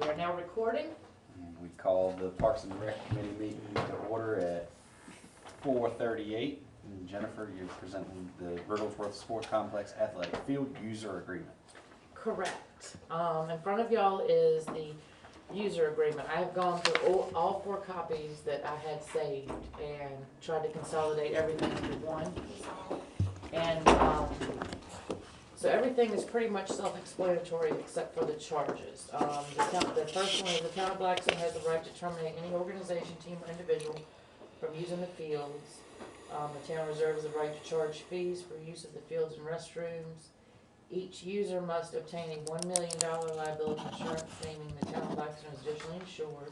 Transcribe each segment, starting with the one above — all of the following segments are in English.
We are now recording. And we call the Parks and Rec Committee meeting to order at 4:38. And Jennifer, you're presenting the Wrigglesworth Sports Complex Athletic Field User Agreement. Correct. In front of y'all is the user agreement. I have gone through all 4 copies that I had saved and tried to consolidate everything into one. And so everything is pretty much self-explanatory except for the charges. The first one is the town of Blackstone has the right to terminate any organization, team, or individual from using the fields. The town reserves the right to charge fees for use of the fields and restrooms. Each user must obtain a $1 million liability insurance naming the town of Blackstone as additionally insured.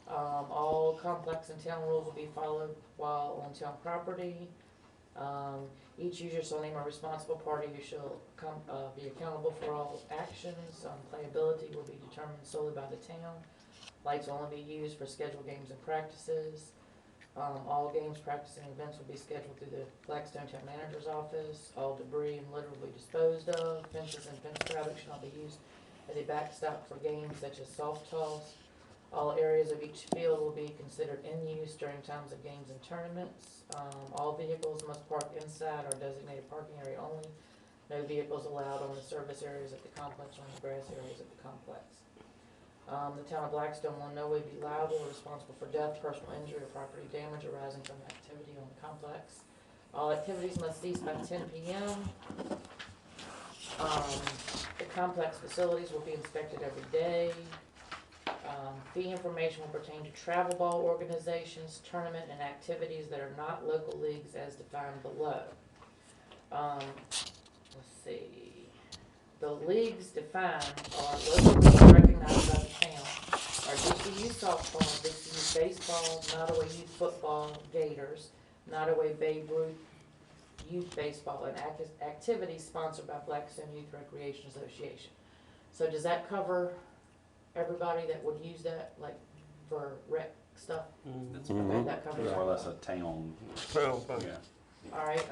All complex and town rules will be followed while on town property. Each user shall name a responsible party who shall be accountable for all actions. Playability will be determined solely by the town. Lights will only be used for scheduled games and practices. All games, practices, and events will be scheduled through the Blackstone Town Manager's office. All debris and litter will be disposed of. Fences and fence fabric shall not be used as a backstop for games such as soft toss. All areas of each field will be considered in use during times of games and tournaments. All vehicles must park inside our designated parking area only. No vehicles allowed on the service areas of the complex or on the grass areas of the complex. The town of Blackstone will in no way be liable or responsible for death, personal injury, or property damage arising from activity on the complex. All activities must cease by 10 p.m. The complex facilities will be inspected every day. Fee information will pertain to travel ball organizations, tournament, and activities that are not local leagues as defined below. Let's see. The leagues defined are local leagues recognized by the town are DCU softball, DCU baseball, Nottoway Youth football, Gators, Nottoway Babe Ruth Youth baseball, and activities sponsored by Blackstone Youth Recreation Association. So does that cover everybody that would use that, like, for rec stuff? That's Okay, that covers more or less everybody. a town. Yeah. Alright,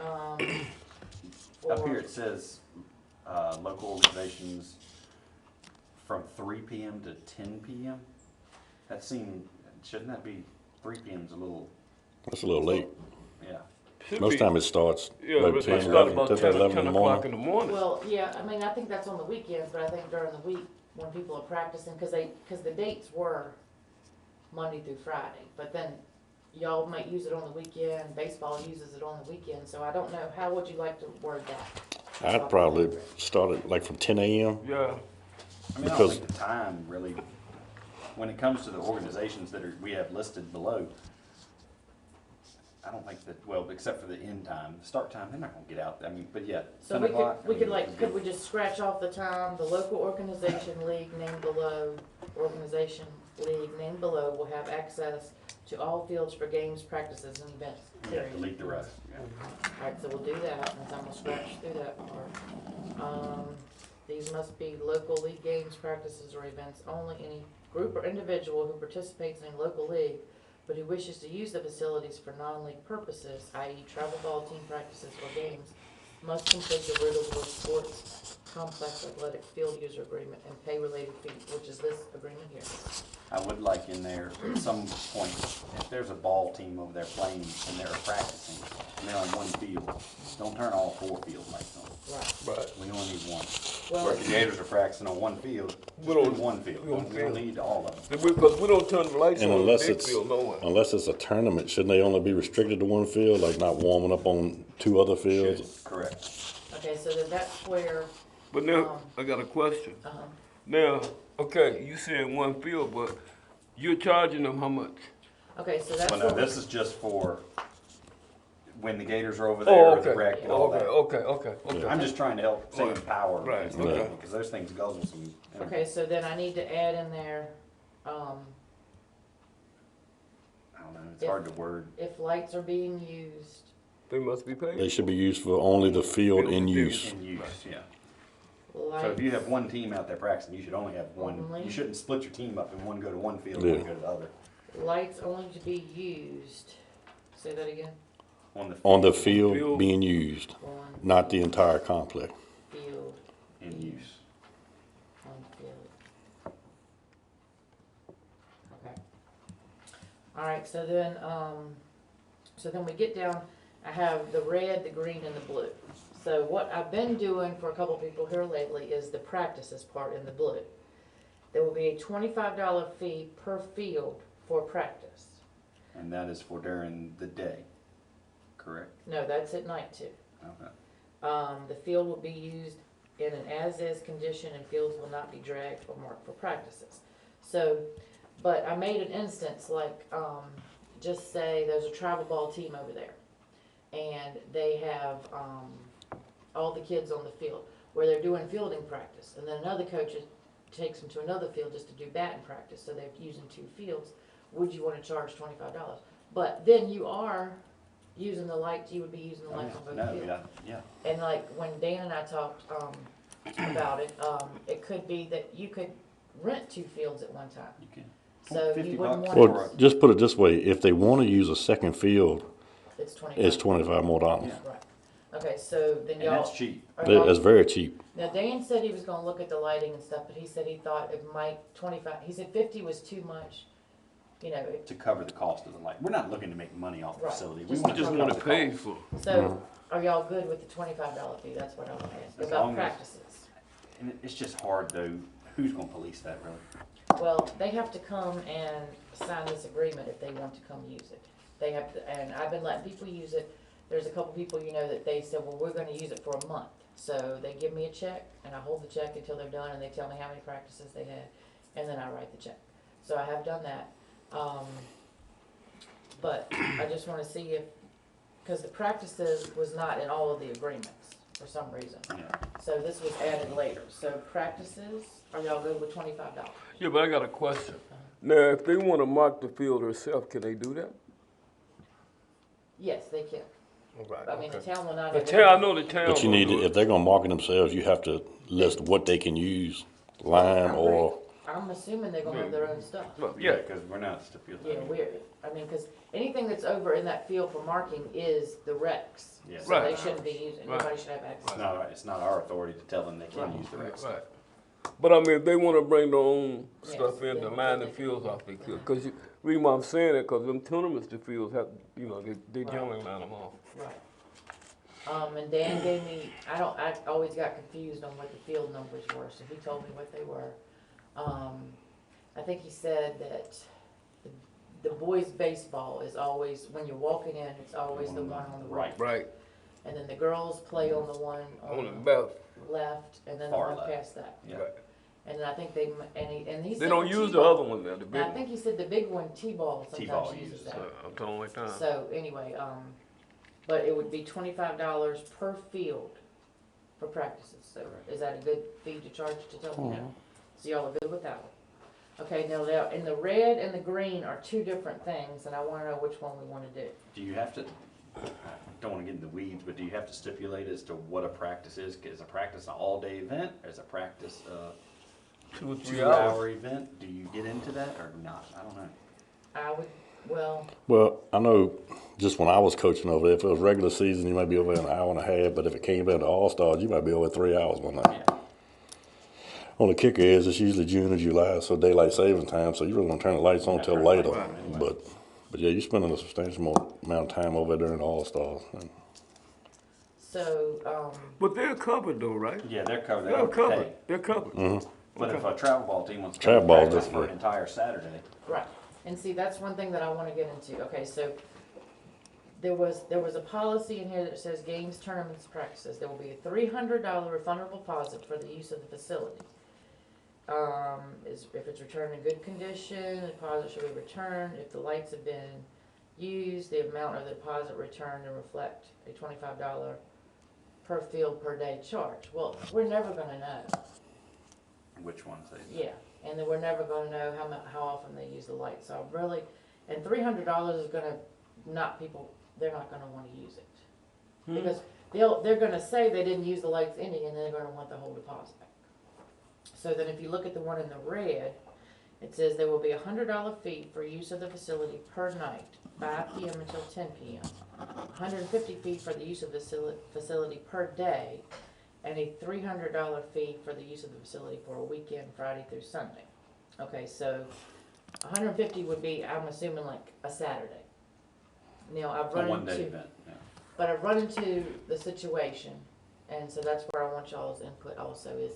Up here it says local organizations from 3 p.m. to 10 p.m. Shouldn't that be 3 p.m. is a little, That's a little late. yeah. Most time it starts Yeah, like but 10, it start 11, about 10, 10, 11 in 10 the o'clock in morning. the morning. well, yeah, I mean, I think that's on the weekends, but I think during the week, when people are practicing, cause the dates were Monday through Friday, but then y'all might use it on the weekend, baseball uses it on the weekend, so I don't know, how would you like to word that? I'd probably start it like from 10 a.m. Yeah, I mean, I don't Because- think the time really, when it comes to the organizations that we have listed below, I don't think that, well, except for the end time, the start time, they're not gonna get out, I mean, but yeah, So 10 we o'clock. could, we I could mean, like, could we just scratch off the time, the local organization league named below, organization league named below will have access to all fields for games, practices, and events, Yeah, period. delete the rest, yeah. Alright, so we'll do that, and so I'm gonna scratch through that part. These must be local league games, practices, or events only. Any group or individual who participates in a local league, but who wishes to use the facilities for non-league purposes, i.e. travel ball team practices or games, must complete the Wrigglesworth Sports Complex Athletic Field User Agreement and pay related fees, which is this agreement here. I would like in there at some point, if there's a ball team over there playing and they're practicing, and they're on one field, don't turn all 4 field lights on. Right. but We only need one. Well, Or if the Gators are practicing on one field, just We do don't- one field. we don't We don't feel- need all of them. because we don't turn the lights And on in unless the big it's field nowhere. unless it's a tournament, shouldn't they only be restricted to one field, like not warming up on 2 other fields? Correct. okay, so then that's where, But now, I got a question. Now, okay, you said one field, but you're charging them how much? okay, so that's Well, no, what, this is just for when the Gators are over there, or the rec and all that. Okay. I'm just trying to help save Right. power. Right, and stuff like okay. that, because those things guzzle some. okay, so then I need to add in there, I don't know, it's hard to word. if lights are being used, They must be paid. They should be used for only the field in use. In use, yeah. lights. So if you have one team out there practicing, you should only have one. Only? You shouldn't split your team up and one go to one field Yeah. and one go to the other. Lights only to be used, say that again, On the field being used, on not the entire complex. field, in use. on field. Alright, so then we get down, I have the red, the green, and the blue. So what I've been doing for a couple people here lately is the practices part in the blue. There will be a $25 fee per field for practice. And that is for during the day, correct? No, that's at night too. Okay. The field will be used in an as-is condition and fields will not be dragged or marked for practices. So, but I made an instance like, just say there's a travel ball team over there and they have, all the kids on the field where they're doing fielding practice and then another coach takes them to another field just to do batting practice. So they're using 2 fields. Would you want to charge $25? But then you are using the lights, you would be using the lights on both No, fields. yeah. And like when Dan and I talked about it, it could be that you could rent 2 fields at one time. You can. So $50 you wouldn't for want Well, to, just put it this way, if they wanna use a second field, it's 25. it's $25 more dollars. Yeah. Right. Okay, so then And y'all. that's cheap. are That's y'all- very cheap. Now Dan said he was gonna look at the lighting and stuff, but he said he thought it might 25, he said 50 was too much. You know, To cover the cost of the light. We're not looking to make money off the Right. facility. Just want I just to wanna cover the pay cost. for. so are y'all good with the $25 fee? That's what I want to ask As about long as- practices. And it's just hard though. Who's gonna police that really? Well, they have to come and sign this agreement if they want to come use it. They have to, and I've been letting people use it. There's a couple people, you know, that they said, well, we're gonna use it for a month. So they give me a check and I hold the check until they're done and they tell me how many practices they had and then I write the check. So I have done that. But I just wanna see if, cause the practices was not in all of the agreements for some reason. Yeah. So this was added later. So practices, are y'all good with $25? Yeah, but I got a question. Now, if they wanna mark the field themselves, can they do that? Yes, they can. Right, I mean, the okay. town will not The have. town, I know the town. But you will need, do to- it. if they're gonna market themselves, you have to list what they can use, lime or, I'm assuming they're gonna have their own stuff. Well, Yeah, yeah, because we're not stipulating. Yeah, we're, I mean, cause anything that's over in that field for marking is the recs. Yes. So they Right. shouldn't be using, Right. nobody should have access. It's not our authority to tell them they can use the rest. right. But I mean, if they wanna bring their own Yes, stuff in to then line they the can fields do off, that. they could. Cause you, reason why I'm saying it, cause them tournaments, the fields have, you know, they Right. generally line them off. Right. And Dan gave me, I always got confused on what the field numbers were, so he told me what they were. I think he said that the boys' baseball is always, when you're walking in, it's always the one on the right. Right, And then the girls play on the one on the on belt, the left, and then the Far one left. past that. Yeah. right. And then I think they, and he said. They don't the use the T-ball. other one now, the big Now, I one. think he said the big one, T-ball, T-ball sometimes uses uses that. I'm telling you right now. So anyway, but it would be $25 per field for practices. So is that a good fee to charge to tell me no? So y'all are good with that one? Okay, now in the red and the green are 2 different things, and I wanna know which one we wanna do. Do you have to, I don't want to get in the weeds, but do you have to stipulate as to what a practice is? Is a practice an all-day event? Or is a practice a 2 or 3 hours. 2-hour event? Do you get into that or not? I don't know. I would, well, well, I know just when I was coaching over there, if it was regular season, you might be over there an hour and a half, but if it came down to All-Stars, you might be over 3 hours one night. Yeah. Only kicker is it's usually June or July, so daylight saving time, so you really don't turn the lights on Yeah, till turn the later. lights on anyway. But yeah, you're spending a substantial amount of time over there during the All-Stars. so, But they're covered though, right? Yeah, they're covered. They They're don't have to covered, pay. they're covered. But if a travel ball team wants to Travel come ball practice is for an different. entire Saturday, right, and see, that's one thing that I wanna get into. Okay, so there was a policy in here that says games, tournaments, practices. There will be a $300 refundable deposit for the use of the facility. If it's returned in good condition, the deposit should be returned. If the lights have been used, the amount of the deposit returned and reflect a $25 per field per day charge. Well, we're never gonna know. which ones they? Yeah, and then we're never gonna know how often they use the lights. So really, and $300 is gonna they're not gonna wanna use it. Because they're gonna say they didn't use the lights any, and they're gonna want the whole deposit back. So then if you look at the one in the red, it says there will be a $100 fee for use of the facility per night, 5 PM until 10 PM. $150 fee for the use of the facility per day, and a $300 fee for the use of the facility for a weekend, Friday through Sunday. Okay, so 150 would be, I'm assuming like a Saturday. Now, I've It's a run one-day into, event, yeah. but I've run into the situation, and so that's where I want y'all's input also is,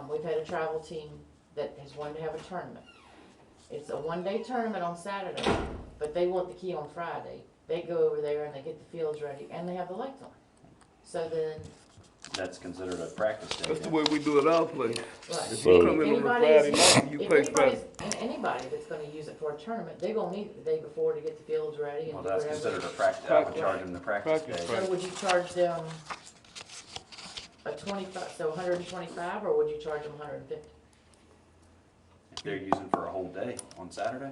we've had a travel team that has wanted to have a tournament. It's a one-day tournament on Saturday, but they want the key on Friday. They go over there and they get the fields ready, and they have the lights on. So then, That's considered a practice day. That's the then. way we do it our place. right. If So- you come in on a Friday night, you If pay anybody's, Friday. and anybody that's gonna use it for a tournament, they're gonna need it the day before to get the fields ready and Well, do that's whatever. considered a practice, I would charge them the practice Practice, day. So would you charge them a 25, so 125, or would you charge them 150? If they're using for a whole day on Saturday.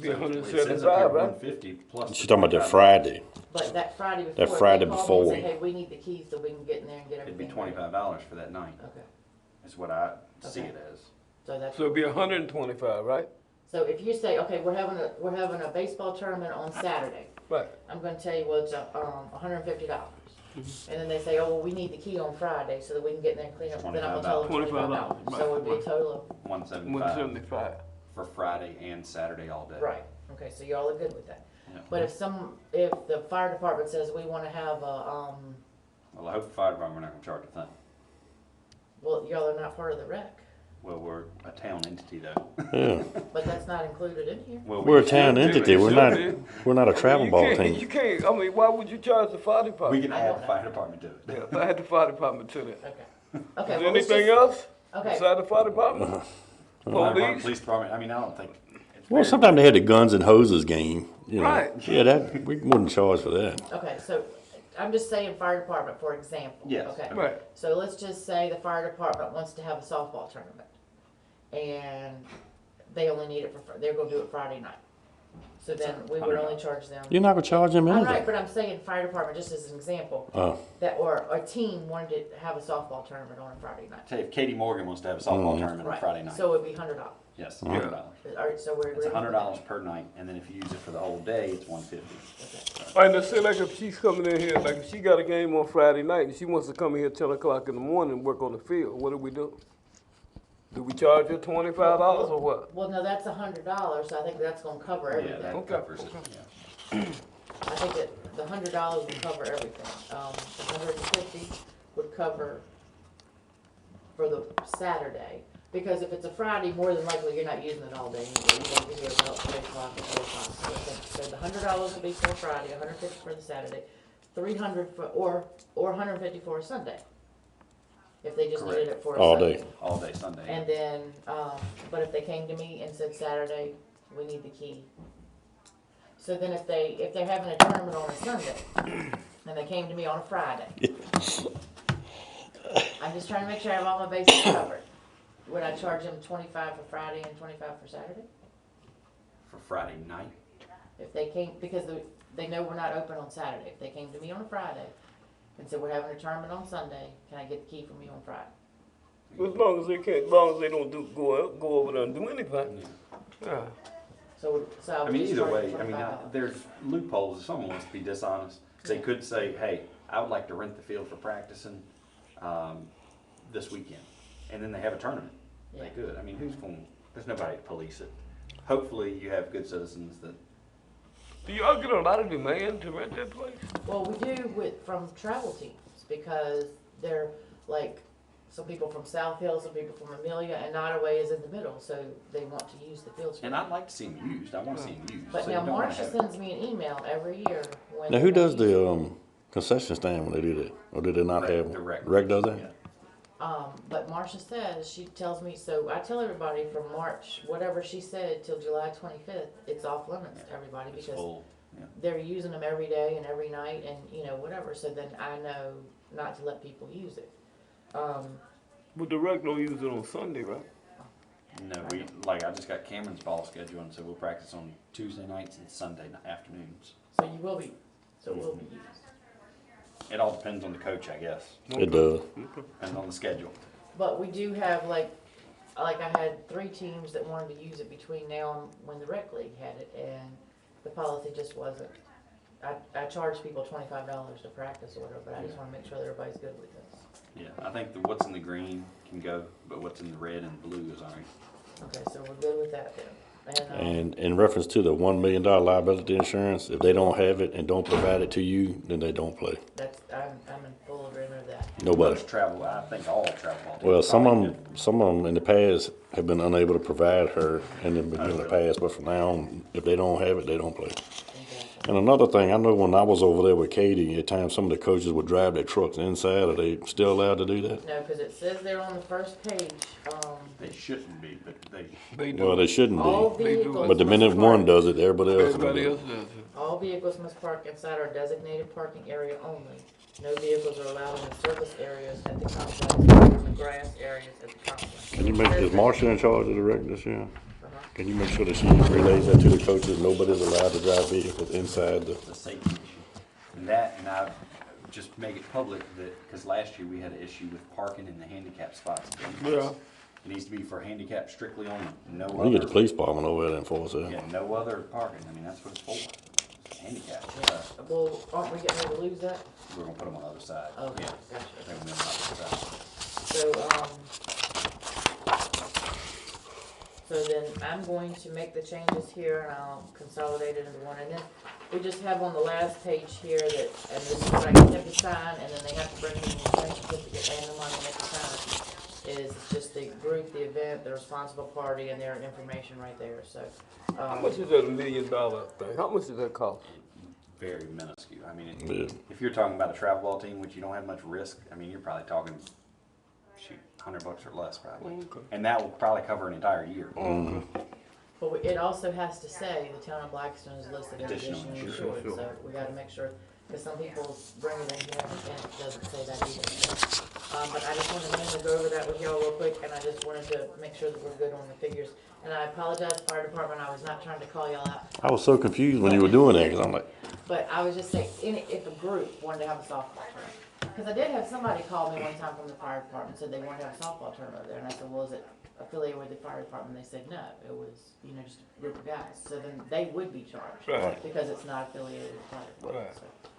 Be So it says up 175, here right? 150 plus. She's the talking about that 25. Friday. But that Friday before, That if Friday they call me and say, before. hey, we need the keys so we can get in there and get It'd be everything. ready. $25 for that night, Okay, is what I see Okay. it as. so that's, So it'd be 125, right? so if you say, okay, we're having a baseball tournament on Saturday, Right. I'm gonna tell you, well, it's $150. And then they say, oh, well, we need the key on Friday so that we can get in there and clean up, then I'm gonna tell them $25. $25. So it'd be a total of, 175 175. for Friday and Saturday all day. right, okay, so y'all are good with that. Yeah. But if the fire department says we wanna have a, Well, I hope the fire department, we're not gonna charge a thing. well, y'all are not part of the rec, Well, we're a town entity though. Yeah. but that's not included in here. Well, We're a we town should be. entity. It We're should not, be. we're not a travel You ball can't- team. You can't, I mean, why would you charge the fire We department? can I add don't the know. fire department to it. Yeah, if I had the fire department to that. Okay. Is Okay, there well, let's anything just, else okay, besides the fire department? Fire department, Police? police department, I mean, I don't think. it's Well, very- sometimes they had the guns and hoses game, you know. Right. Yeah, that, we wouldn't charge for that. okay, so I'm just saying fire department, for example. Yes. Okay, Right. so let's just say the fire department wants to have a softball tournament. And they only need it they're gonna do it Friday night. So then we would only $100. charge them. You're not gonna charge them I'm right, anything. but I'm saying fire department, just as an example, Oh, or a team wanted to have a softball tournament on a Friday night. Tell you, if Katie Morgan wants to have a softball Mhm. tournament on Right, Friday night, so it'd be $100. yes, Mhm. $100. Alright, so we're It's agreeing. $100 per night, and then if you use it for the whole day, it's $150. All right, now say like if she's coming in here, like if she got a game on Friday night and she wants to come in here 10 o'clock in the morning and work on the field, what do we do? Do we charge her $25 or what? Well, no, that's $100, so I think that's gonna cover Yeah, everything. that Okay. covers it, yeah. I think that the $100 would cover everything. The 150 would cover for the Saturday. Because if it's a Friday, more than likely you're not using it all day anyway. You won't be here about 3 o'clock or 4 o'clock. So the $100 would be for Friday, 150 for the Saturday, 300 for, or 150 for a Sunday. If they just needed it for a All Sunday. day. All day Sunday. And then, but if they came to me and said Saturday, we need the key. So then if they're having a tournament on a Sunday, and they came to me on a Friday. I'm just trying to make sure I have all my bases covered. Would I charge them 25 for Friday and 25 for Saturday? For Friday night, If they came, because they know we're not open on Saturday. If they came to me on a Friday and said, we're having a tournament on Sunday, can I get the key from you on Friday? As long as they can't, as long as they don't go over there and do anything. Yeah. So I I would mean, just either charge way, them I mean, $25. there's loopholes, if someone wants to be dishonest, they could say, hey, I would like to rent the field for practicing, this weekend, and then they have a tournament. They Yeah. could, I mean, there's nobody to police it. Hopefully, you have good citizens that, Do y'all get a lot of demand to rent that place? Well, we do from travel teams, because they're like, some people from South Hill, some people from Amelia, and Nottaway is in the middle, so they want to use the fields. and I'd like to see them used, I wanna see them used. But so you now don't wanna Marcia have- sends me an email every year when. Now, who they're does gonna use the, concession stand when they do that? Or do they not Rec- have? the rec. Rec does that? Yeah. But Marcia says, she tells me, so I tell everybody from March, whatever she said, till July 25th, it's off limits to everybody, It's because full, yeah. they're using them every day and every night, and, whatever, so then I know not to let people use it. But the rec don't use it on Sunday, right? No, I just got Cameron's ball schedule, and so we'll practice on Tuesday nights and Sunday afternoons. So it will be used. It all depends on the coach, I guess, It does. depends on the schedule. But we do have like I had 3 teams that wanted to use it between now and when the rec league had it, and the policy just wasn't. I charge people $25 to practice or whatever, but I just wanna make sure that everybody's good with this. Yeah, I think what's in the green can go, but what's in the red and blue is alright. Okay, so we're good with that then. And, And in reference to the $1 million liability insurance, if they don't have it and don't provide it to you, then they don't play. I'm in full agreement of that. Nobody. Most travel, I think all travel ball teams. Well, probably some of them in the past have been unable to provide her and they've been doing the past, but from now on, if they don't have it, they don't play. And another thing, I know when I was over there with Katie, at times some of the coaches would drive their trucks inside. Are they still allowed to do that? No, because it says there on the first page, They shouldn't be, but they, They do. Well, they shouldn't all be. They do. vehicles. But the minute must one park- does it, everybody else will Everybody do else it. does it. All vehicles must park inside our designated parking area only. No vehicles are allowed in the surface areas at the complex or in the grass areas at the complex. Can you make, is Marcia in charge of the rec this year? Uh-huh. Can you make sure that she relays that to the coaches? Nobody's allowed to drive vehicles inside the, the safety issue. And that, and I just make it public that, because last year we had an issue with parking in the handicap spots. Yeah. It needs to be for handicap strictly only, no we get the other, police department over there to enforce yeah, that. no other parking. I mean, that's what it's for. Handicap. Well, aren't we getting ready to lose that? We're gonna put them on the other side. Okay, Yeah. gotcha. They're gonna be on the other side. So then I'm going to make the changes here and I'll consolidate it into one. And then we just have on the last page here that, and this is what I get them to sign, and then they have to bring me the insurance certificate and the money next time. Is just the group, the event, the responsible party, and their information right there, so. How much is that $1 million thing? How much does that cost? Very minuscule. I mean, Yeah. if you're talking about a travel ball team, which you don't have much risk, I mean, you're probably talking, shoot, $100 or less probably. Okay. And that will probably cover an entire year. But it also has to say the town of Blackstone is listed as Additional additionally insured. insured, so we gotta make sure, because some people bring it in here and it doesn't say that either. But I just wanted to go over that with y'all real quick, and I just wanted to make sure that we're good on the figures. And I apologize, fire department, I was not trying to call y'all out, I was so confused when you were doing that, cause I'm like, but I was just saying, if a group wanted to have a softball tournament, because I did have somebody call me one time from the fire department, said they wanted to have a softball tournament over there, and I said, well, is it affiliated with the fire department? They said, no, it was, just a group of guys, so then they would be charged, Right. because it's not affiliated with the fire department, Right. so.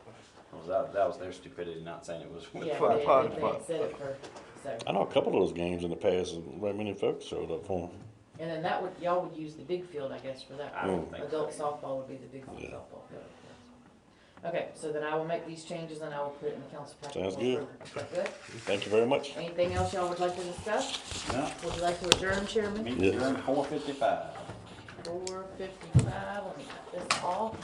Well, that was their stupidity, not saying it was with Yeah, fire. they had said it for, so, I know a couple of those games in the past, right many folks showed up for them. and then that would, y'all would use the big field, I guess, for that. I don't think Adult so. softball would be the big Yeah. softball field. Okay, so then I will make these changes and I will put it in the council packet. Sounds for good. approval. Is that good? Thank you very much. Anything else y'all would like to discuss? No, Would you like to adjourn, Chairman? meeting adjourned 4:55. 4:55, let me cut this off.